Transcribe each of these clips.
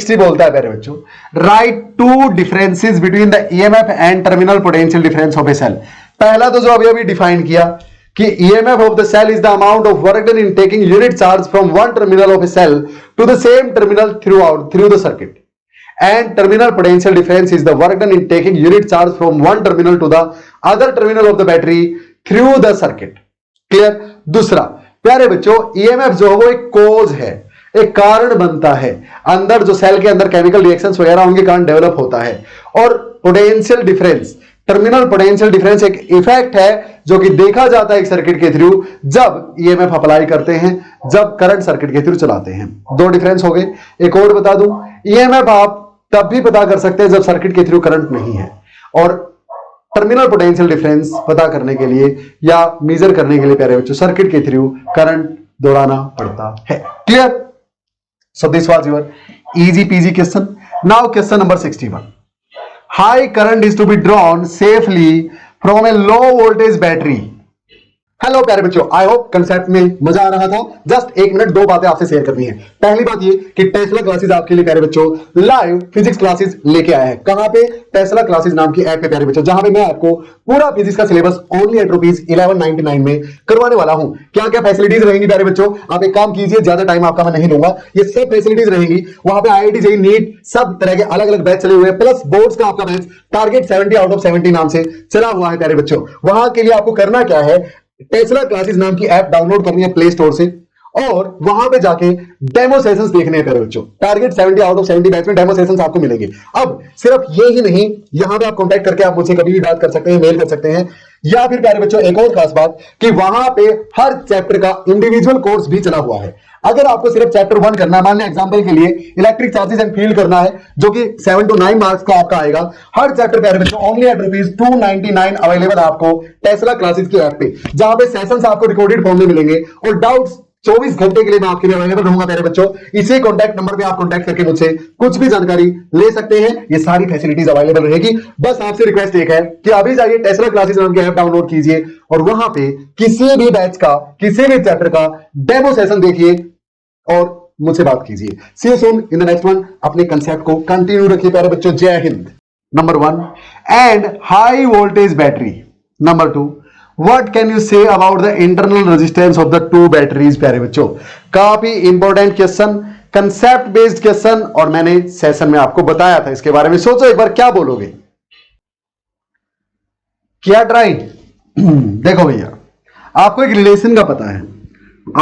60 बोलता है प्यारे बच्चों, write two differences between the EMF and terminal potential difference of a cell. पहला तो जो अभी डिफाइन किया कि EMF of the cell is the amount of work done in taking unit charge from one terminal of a cell to the same terminal through the circuit, and terminal potential difference is the work done in taking unit charge from one terminal to the other terminal of the battery through the circuit. Clear? दूसरा प्यारे बच्चों, EMF जो है वो एक cause है, एक कारण बनता है, अंदर जो सेल के अंदर केमिकल रिएक्शंस वगैरह उनके कारण डेवलप होता है। और potential difference, terminal potential difference एक इफेक्ट है जो कि देखा जाता है एक सर्किट के थ्रू जब ईएमएफ अप्लाई करते हैं, जब करंट सर्किट के थ्रू चलाते हैं। दो डिफरेंस हो गए। एक और बता दूं, ईएमएफ आप तब भी पता कर सकते हैं जब सर्किट के थ्रू करंट नहीं है, और टर्मिनल पोटेंशियल डिफरेंस पता करने के लिए या मेजर करने के लिए प्यारे बच्चों सर्किट के थ्रू करंट दौड़ाना पड़ता है। Clear? So this was your easy peasy question. Now question number 61, high current is to be drawn safely from a low voltage battery. Hello प्यारे बच्चों, आई होप कंसेप्ट में मजा आ रहा था। जस्ट एक मिनट दो बातें आपसे शेयर करनी है। पहली बात ये कि टेस्ला क्लासेस आपके लिए प्यारे बच्चों लाइव फिजिक्स क्लासेस लेके आए हैं। कहां पे? टेस्ला क्लासेस नाम की ऐप पे प्यारे बच्चों, जहां पे मैं आपको पूरा फिजिक्स का सिलेबस ओनली एट ₹1199 में करवाने वाला हूं। क्या क्या फैसिलिटीज रहेंगी प्यारे बच्चों? आप एक काम कीजिए, ज्यादा टाइम आपका मैं नहीं लूंगा, ये सब फैसिलिटीज रहेंगी। वहां पे IIT JEE नीट सब तरह के अलग अलग बैच चले हुए हैं, प्लस बोर्ड्स का आपका बैच टारगेट 70 आउट ऑफ 70 नाम से चला हुआ है प्यारे बच्चों। वहां के लिए आपको करना क्या है, टेस्ला क्लासेस नाम की ऐप डाउनलोड करनी है प्ले स्टोर से, और वहां पे जाके डेमो सेशंस देखने हैं प्यारे बच्चों। टारगेट 70 आउट ऑफ 70 बैच में डेमो सेशंस आपको मिलेंगे। अब सिर्फ ये ही नहीं, यहां पे आप कांटेक्ट करके आप मुझसे कभी भी बात कर सकते हैं, मेल कर सकते हैं, या फिर प्यारे बच्चों एक और खास बात कि वहां पे हर चैप्टर का इंडिविजुअल कोर्स भी चला हुआ है। अगर आपको सिर्फ चैप्टर 1 करना है, मान लें एग्जांपल के लिए इलेक्ट्रिक चार्जेस एंड फील्ड करना है, जो कि 7 to 9 मार्क्स का आपका आएगा, हर चैप्टर प्यारे बच्चों ओनली एट ₹299 अवेलेबल आपको टेस्ला क्लासेस की ऐप पे, जहां पे सेशंस आपको रिकॉर्डेड फॉर्म में मिलेंगे और डाउट्स 24 घंटे के लिए मैं आपके लिए अवेलेबल रहूंगा प्यारे बच्चों। इसी कॉन्टैक्ट नंबर पे आप कॉन्टैक्ट करके मुझसे कुछ भी जानकारी ले सकते हैं। ये सारी फैसिलिटीज अवेलेबल रहेगी। बस आपसे रिक्वेस्ट एक है कि अभी जाइए टेस्ला क्लासेस नाम की ऐप डाउनलोड कीजिए और वहां पे किसी भी बैच का, किसी भी चैप्टर का डेमो सेशन देखिए और मुझसे बात कीजिए। See you soon in the next one. अपने कंसेप्ट को कंटिन्यू रखिए प्यारे बच्चों। जय हिंद। Number 1, and high voltage battery. Number 2, What can you say about the internal resistance of the two batteries? प्यारे बच्चों, काफी important question, concept based question, और मैंने सेशन में आपको बताया था इसके बारे में। सोचो एक बार क्या बोलोगे, क्या ट्राई? देखो भैया, आपको एक रिलेशन का पता है,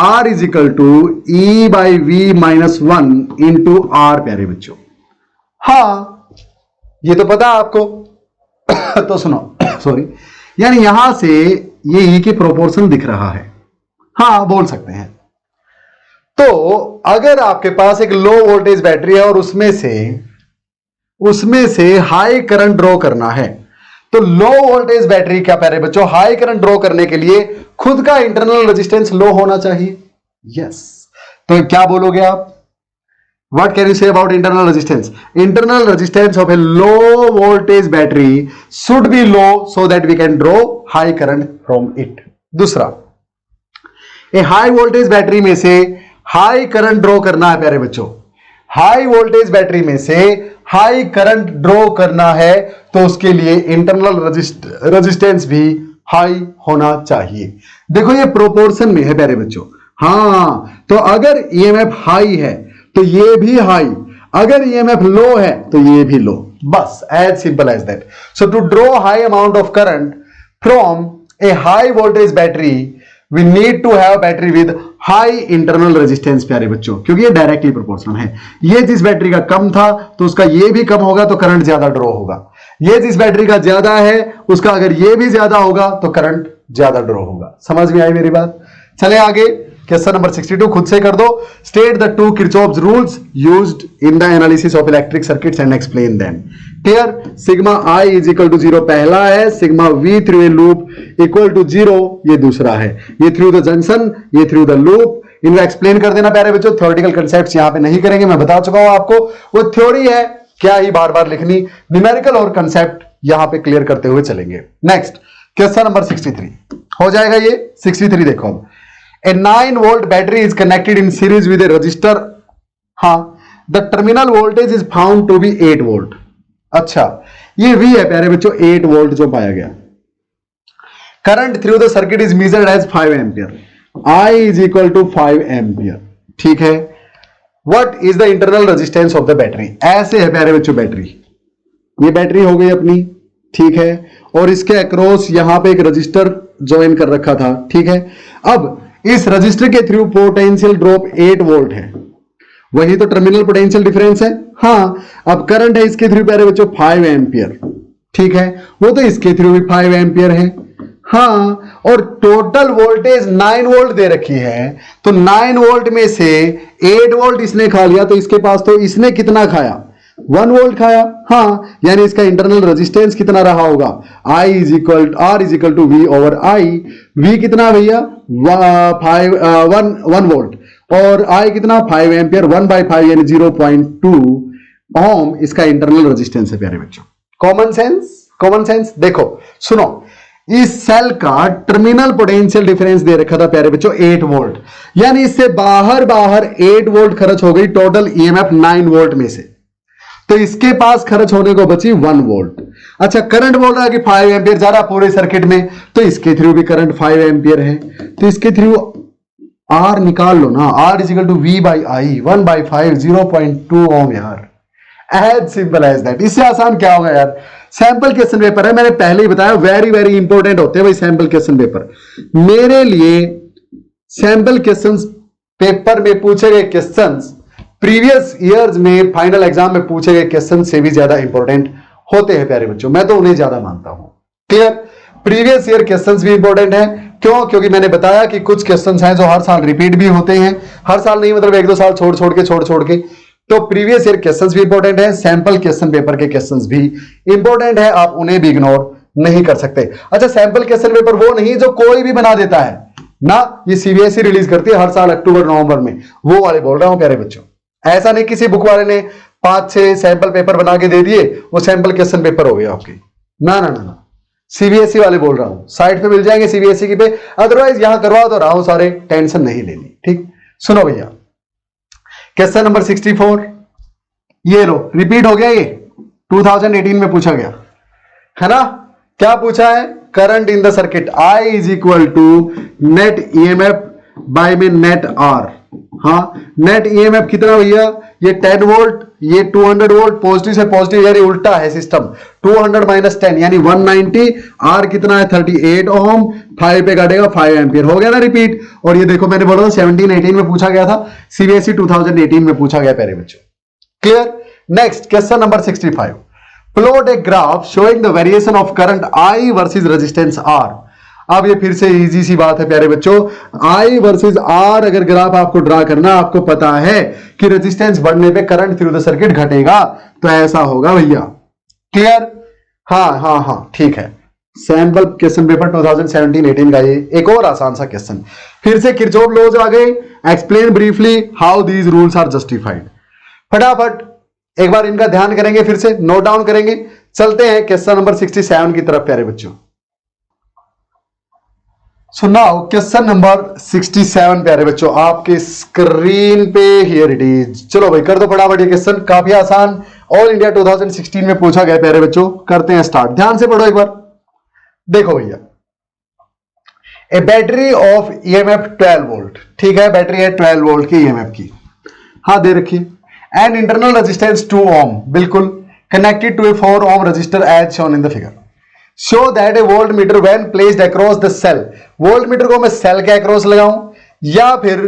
R is equal to E/V-1 into R प्यारे बच्चों। हाँ, ये तो पता है आपको। तो सुनो, सॉरी, यानी यहां से ये E की प्रोपोर्शन दिख रहा है। हाँ, बोल सकते हैं। तो अगर आपके पास एक लो वोल्टेज बैटरी है और उसमें से हाई करंट ड्रॉ करना है, तो लो वोल्टेज बैटरी क्या प्यारे बच्चों, हाई करंट ड्रॉ करने के लिए खुद का इंटरनल रेजिस्टेंस लो होना चाहिए। यस, तो क्या बोलोगे आप? What can you say about internal resistance? Internal resistance of a low voltage battery should be low so that we can draw high current from it. दूसरा, a high voltage battery में से high current draw करना है प्यारे बच्चों। high voltage battery में से high current draw करना है तो उसके लिए internal resistance भी high होना चाहिए। देखो ये प्रोपोर्शन में है प्यारे बच्चों। हाँ, तो अगर EMF हाई है तो ये भी हाई, अगर EMF लो है तो ये भी लो। बस as simple as that. So to draw high amount of current from a high voltage battery we need to have battery with high internal resistance प्यारे बच्चों, क्योंकि ये डायरेक्टली प्रोपोर्शनल है। ये जिस बैटरी का कम था तो उसका ये भी कम होगा तो करंट ज्यादा ड्रॉ होगा। ये जिस बैटरी का ज्यादा है उसका अगर ये भी ज्यादा होगा तो करंट ज्यादा ड्रॉ होगा। समझ में आई मेरी बात? चले आगे, क्वेश्चन नंबर 62 खुद से कर दो। State the two Kirchhoff's rules used in the analysis of electric circuits and explain them. Clear? Sigma I is equal to 0 पहला है, sigma V through a loop equal to 0 ये दूसरा है। ये थ्रू द जंक्शन, ये through the loop. इनको explain कर देना प्यारे बच्चों। थ्योरेटिकल कंसेप्ट्स यहां पे नहीं करेंगे, मैं बता चुका हूं आपको। वो थ्योरी है, क्या ही बार बार लिखनी। न्यूमेरिकल और कंसेप्ट यहां पे क्लियर करते हुए चलेंगे। नेक्स्ट क्वेश्चन नंबर 63 हो जाएगा ये। 63 देखो, अब A 9 volt battery is connected in series with a resistor. हाँ, the terminal voltage is found to be 8 volt. अच्छा, ये V है प्यारे बच्चों, 8 वोल्ट जो पाया गया। Current through the circuit is measured as 5 ampere. I is equal to 5 ampere. ठीक है। What is the internal resistance of the battery? ऐसे है प्यारे बच्चों बैटरी, ये बैटरी हो गई अपनी, ठीक है, और इसके अक्रॉस यहां पे एक रजिस्टर ज्वाइन कर रखा था। ठीक है। अब इस रजिस्टर के थ्रू पोटेंशियल ड्रॉप 8 वोल्ट है, वही तो टर्मिनल पोटेंशियल डिफरेंस है। हाँ, अब करंट है इसके थ्रू प्यारे बच्चों 5 एम्पियर। ठीक है, वो तो इसके थ्रू भी 5 एम्पियर है। हाँ, और टोटल वोल्टेज 9 वोल्ट दे रखी है, तो 9 वोल्ट में से 8 वोल्ट इसने खा लिया, तो इसके पास तो इसने कितना खाया? 1 वोल्ट खाया। हाँ, यानी इसका इंटरनल रेजिस्टेंस कितना रहा होगा? R is equal to V over I। V कितना भैया? 1 वोल्ट, और I कितना? 5 एम्पियर। 1/5 यानी 0.2 ओम इसका इंटरनल रेजिस्टेंस है प्यारे बच्चों। Common sense. देखो सुनो, इस सेल का टर्मिनल पोटेंशियल डिफरेंस दे रखा था प्यारे बच्चों 8 वोल्ट, यानी इससे बाहर 8 वोल्ट खर्च हो गई टोटल EMF 9 वोल्ट में से, तो इसके पास खर्च होने को बची 1 वोल्ट। अच्छा, करंट बोल रहा है कि 5 एम्पियर जा रहा पूरे सर्किट में, तो इसके थ्रू भी करंट 5 एम्पियर है, तो इसके थ्रू R निकाल लो ना। R is equal to V/I 1/5 0.2 ohm यार। As simple as that. इससे आसान क्या होगा यार? सैंपल क्वेश्चन पेपर है, मैंने पहले ही बताया, वेरी वेरी इंपॉर्टेंट होते हैं भाई सैंपल क्वेश्चन पेपर। मेरे लिए सैंपल क्वेश्चन पेपर में पूछे गए क्वेश्चंस प्रीवियस ईयर्स में फाइनल एग्जाम में पूछे गए क्वेश्चन से भी ज्यादा इंपॉर्टेंट होते हैं प्यारे बच्चों, मैं तो उन्हें ज्यादा मानता हूं। क्लियर? प्रीवियस ईयर क्वेश्चंस भी इंपॉर्टेंट है। क्यों? क्योंकि मैंने बताया कि कुछ क्वेश्चंस हैं जो हर साल रिपीट भी होते हैं, हर साल नहीं मतलब 1-2 साल छोड़ के, तो प्रीवियस ईयर क्वेश्चंस भी इंपॉर्टेंट है, सैंपल क्वेश्चन पेपर के क्वेश्चंस भी इंपॉर्टेंट है, आप उन्हें भी इग्नोर नहीं कर सकते। अच्छा, सैंपल क्वेश्चन पेपर वो नहीं जो कोई भी बना देता है ना, ये CBSE रिलीज करती है हर साल अक्टूबर नवंबर में, वो वाले बोल रहा हूं प्यारे बच्चों। ऐसा नहीं किसी बुक वाले ने 5-6 सैंपल पेपर बना के दे दिए, वो सैंपल क्वेश्चन पेपर हो गया आपके। ना, CBSE वाले बोल रहा हूं, साइट पे मिल जाएंगे CBSE की पे, अदरवाइज यहां करवा तो रहा हूं सारे, टेंशन नहीं लेनी। ठीक, सुनो भैया, क्वेश्चन नंबर 64 ये लो, रिपीट हो गया, ये 2018 में पूछा गया है ना। क्या पूछा है? Current in the circuit I is equal to net EMF by में नेट R। हाँ, नेट EMF कितना भैया? ये 10 वोल्ट, ये 200 वोल्ट, पॉजिटिव से पॉजिटिव यानी उल्टा है सिस्टम, 200 - 10 यानी 190। R कितना है? 38 ओम, 5 पे काटेगा 5 एम्पियर, हो गया ना रिपीट। और ये देखो मैंने बोला था 17-18 में पूछा गया था, CBSE 2018 में पूछा गया प्यारे बच्चों। Clear? Next question number 65, plot a graph showing the variation of current I versus resistance R। अब ये फिर से इजी सी बात है प्यारे बच्चों, I वर्सेस R अगर ग्राफ आपको ड्रा करना, आपको पता है कि रेजिस्टेंस बढ़ने पे करंट थ्रू द सर्किट घटेगा, तो ऐसा होगा भैया। क्लियर? हाँ, ठीक है। सैंपल क्वेश्चन पेपर 2017-18 का ये एक और आसान सा क्वेश्चन। फिर से किरचॉफ लॉज आ गए, explain briefly how these rules are justified. फटाफट एक बार इनका ध्यान करेंगे, फिर से नोट डाउन करेंगे। चलते हैं क्वेश्चन नंबर 67 की तरफ प्यारे बच्चों। सुनाओ क्वेश्चन नंबर 67 प्यारे बच्चों, आपके स्क्रीन पे, हियर इट इज। चलो भाई कर दो फटाफट, ये क्वेश्चन काफी आसान, ऑल इंडिया 2016 में पूछा गया प्यारे बच्चों। करते हैं स्टार्ट, ध्यान से पढ़ो एक बार। देखो भैया, ए बैटरी ऑफ EMF 12 वोल्ट, ठीक है, बैटरी है 12 वोल्ट की EMF की, हाँ दे रखिए, एंड इंटरनल रेजिस्टेंस 2 ओम, बिल्कुल, connected to a 4 ohm resistor as shown in the figure. Show that a voltmeter when placed across the cell, voltmeter को मैं सेल के अक्रॉस लगाऊं या फिर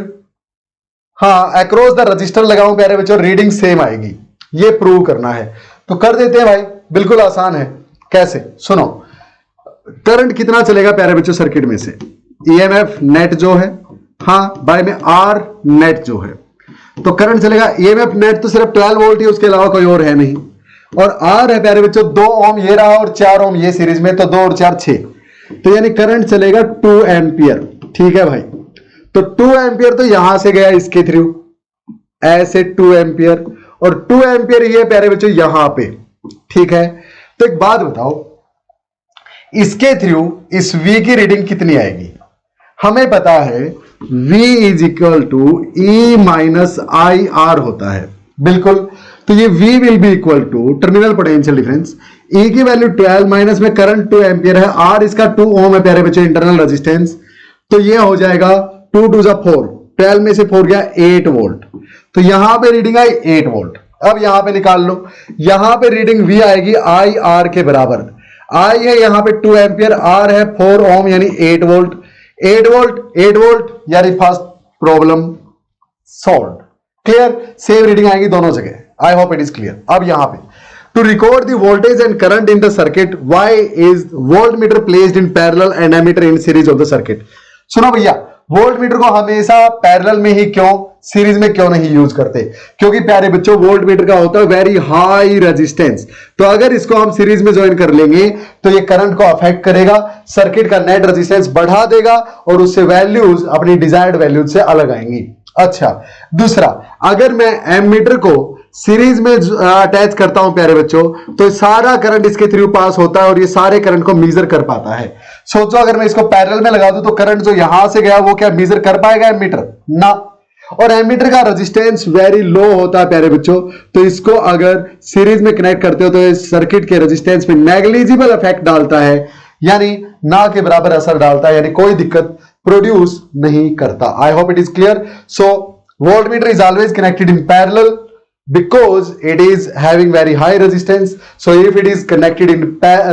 अक्रॉस द रजिस्टर लगाऊं प्यारे बच्चों, रीडिंग सेम आएगी, ये प्रूव करना है। तो कर देते हैं भाई, बिल्कुल आसान है। कैसे? सुनो, करंट कितना चलेगा प्यारे बच्चों सर्किट में से? EMF नेट जो है, बाय में R नेट जो है, तो करंट चलेगा EMF नेट तो सिर्फ 12 वोल्ट ही, उसके अलावा कोई और है नहीं, और R है प्यारे बच्चों 2 ओम ये रहा और 4 ओम ये सीरीज में, तो 2 और 4 6, तो यानी करंट चलेगा 2 एम्पियर। ठीक है भाई, तो 2 एम्पियर तो यहां से गया इसके थ्रू, ऐसे 2 एम्पियर, और 2 एम्पियर ये प्यारे बच्चों यहां पे। ठीक है, तो एक बात बताओ, इसके थ्रू इस V की रीडिंग कितनी आएगी? हमें पता है V is equal to E - IR होता है, बिल्कुल। तो ये V will be equal to terminal potential difference, E की वैल्यू 12 माइनस में करंट 2 एम्पियर है, R इसका 2 ओम है प्यारे बच्चों इंटरनल रेजिस्टेंस, तो ये हो जाएगा 2 2 जा 4, 12 में से 4 गया 8 वोल्ट। तो यहां पे रीडिंग आई 8 वोल्ट। अब यहां पे निकाल लो, यहां पे रीडिंग V आएगी आई आर के बराबर। I है यहां पे 2 एम्पियर, R है 4 ओम यानी 8 वोल्ट। 8 वोल्ट यानी first problem solve. Clear? Same reading आएगी दोनों जगह। I hope it is clear. अब यहां पे to record the voltage and current in the circuit, why is voltmeter placed in parallel and ammeter in series of the circuit. सुनो भैया, volt meter को हमेशा पैरेलल में ही क्यों, series में क्यों नहीं यूज करते? क्योंकि प्यारे बच्चों वोल्ट मीटर का होता है वेरी हाई रेजिस्टेंस, तो अगर इसको हम सीरीज में ज्वाइन कर लेंगे तो ये करंट को अफेक्ट करेगा, सर्किट का नेट रेजिस्टेंस बढ़ा देगा और उससे वैल्यूज अपनी डिजायर्ड वैल्यूज से अलग आएंगी। अच्छा, दूसरा, अगर मैं एमीटर को सीरीज में अटैच करता हूं प्यारे बच्चों, तो सारा करंट इसके थ्रू पास होता है और ये सारे करंट को मेजर कर पाता है। सोचो अगर मैं इसको पैरेलल में लगा दूं तो करंट जो यहां से गया वो क्या मेजर कर पाएगा एमीटर? ना। और एमीटर का रेजिस्टेंस वेरी लो होता है प्यारे बच्चों, तो इसको अगर सीरीज में कनेक्ट करते हो तो इस सर्किट के रेजिस्टेंस में नेग्लिजिबल इफेक्ट डालता है, यानी ना के बराबर असर डालता है, यानी कोई दिक्कत प्रोड्यूस नहीं करता। आई hope it is clear. So voltmeter is always connected in parallel because it is having very high resistance. So if it is connected in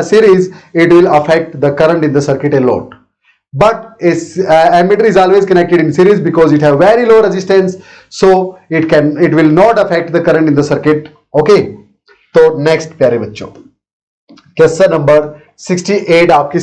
series, it will affect the current in the circuit a lot. But ammeter is always connected in series because it have very low resistance, so it will not affect the current in the circuit. Okay, तो next प्यारे बच्चों, question number 68 आपकी